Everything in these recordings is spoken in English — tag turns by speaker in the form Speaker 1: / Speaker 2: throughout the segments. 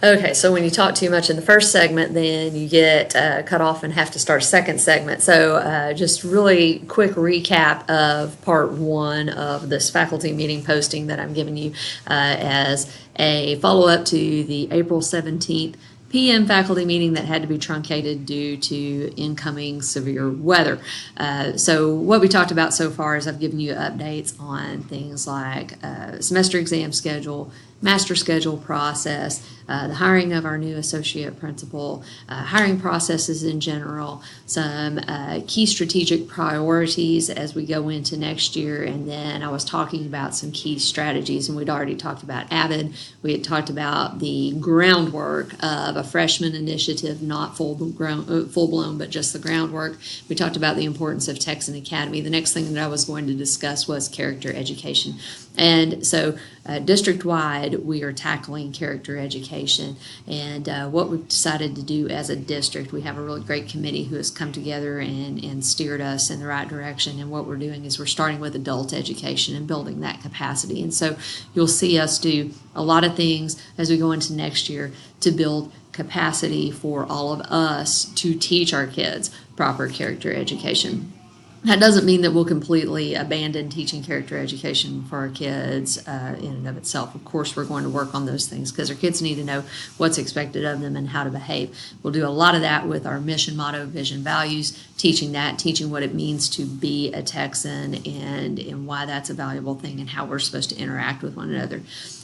Speaker 1: Okay, so when you talk too much in the first segment, then you get cut off and have to start a second segment. So, just really quick recap of part one of this faculty meeting posting that I'm giving you as a follow up to the April 17th PM faculty meeting that had to be truncated due to incoming severe weather. So what we talked about so far is I've given you updates on things like semester exam schedule, master schedule process, the hiring of our new associate principal, hiring processes in general, some key strategic priorities as we go into next year, and then I was talking about some key strategies, and we'd already talked about AVID. We had talked about the groundwork of a freshman initiative, not full-blown, but just the groundwork. We talked about the importance of Texan Academy. The next thing that I was going to discuss was character education. And so district-wide, we are tackling character education. And what we've decided to do as a district, we have a really great committee who has come together and steered us in the right direction. And what we're doing is we're starting with adult education and building that capacity. And so you'll see us do a lot of things as we go into next year to build capacity for all of us to teach our kids proper character education. That doesn't mean that we'll completely abandon teaching character education for our kids in and of itself. Of course, we're going to work on those things because our kids need to know what's expected of them and how to behave. We'll do a lot of that with our mission, motto, vision, values, teaching what it means to be a Texan and why that's a valuable thing and how we're supposed to interact with one another.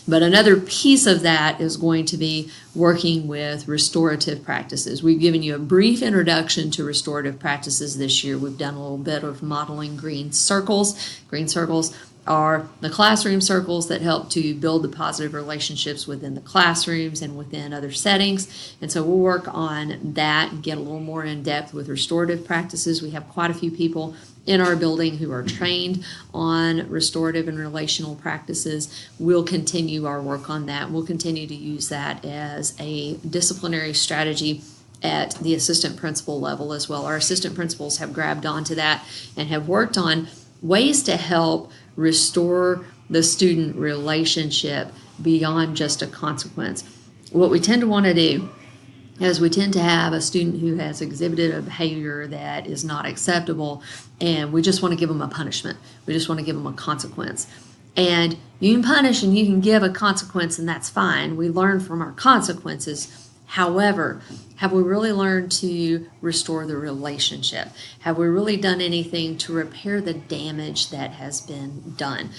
Speaker 1: But another piece of that is going to be working with restorative practices. We've given you a brief introduction to restorative practices this year. We've done a little bit of modeling green circles. Green circles are the classroom circles that help to build the positive relationships within the classrooms and within other settings. And so we'll work on that and get a little more in depth with restorative practices. We have quite a few people in our building who are trained on restorative and relational practices. We'll continue our work on that. We'll continue to use that as a disciplinary strategy at the assistant principal level as well. Our assistant principals have grabbed onto that and have worked on ways to help restore the student relationship beyond just a consequence. What we tend to want to do is we tend to have a student who has exhibited a behavior that is not acceptable, and we just want to give them a punishment. We just want to give them a consequence. And you can punish and you can give a consequence, and that's fine. We learn from our consequences. However, have we really learned to restore the relationship? Have we really done anything to repair the damage that has been done?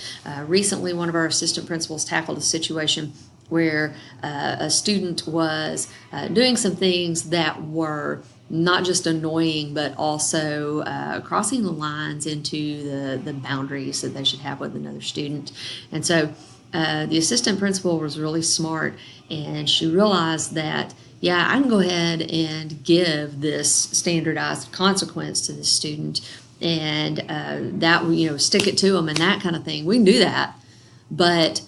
Speaker 1: Recently, one of our assistant principals tackled a situation where a student was doing some things that were not just annoying, but also crossing the lines into the boundaries that they should have with another student. And so the assistant principal was really smart, and she realized that, yeah, I can go ahead and give this standardized consequence to the student and that, stick it to them and that kind of thing. We can do that. But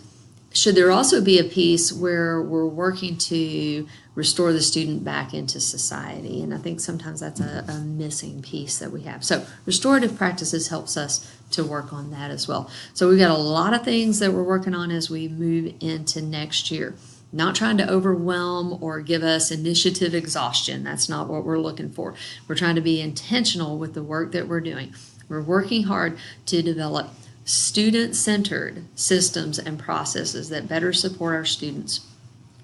Speaker 1: should there also be a piece where we're working to restore the student back into society? And I think sometimes that's a missing piece that we have. So restorative practices helps us to work on that as well. So we've got a lot of things that we're working on as we move into next year. Not trying to overwhelm or give us initiative exhaustion. That's not what we're looking for. We're trying to be intentional with the work that we're doing. We're working hard to develop student-centered systems and processes that better support our students.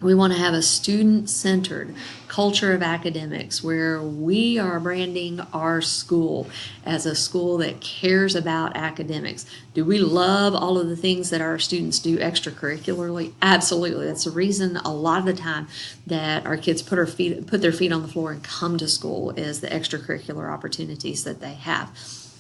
Speaker 1: We want to have a student-centered culture of academics where we are branding our school as a school that cares about academics. Do we love all of the things that our students do extracurricularly? Absolutely. That's the reason a lot of the time that our kids put their feet on the floor and come to school is the extracurricular opportunities that they have.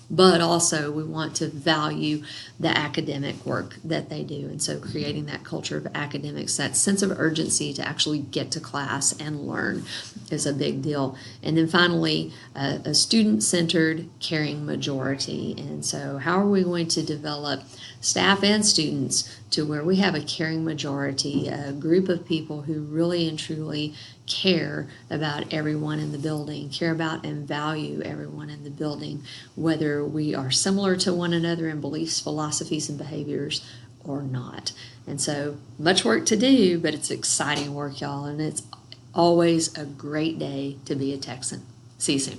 Speaker 1: But also we want to value the academic work that they do. And so creating that culture of academics, that sense of urgency to actually get to class and learn is a big deal. And then finally, a student-centered caring majority. And so how are we going to develop staff and students to where we have a caring majority, a group of people who really and truly care about everyone in the building, care about and value everyone in the building, whether we are similar to one another in beliefs, philosophies, and behaviors, or not. And so much work to do, but it's exciting work, y'all, and it's always a great day to be a Texan. See you soon.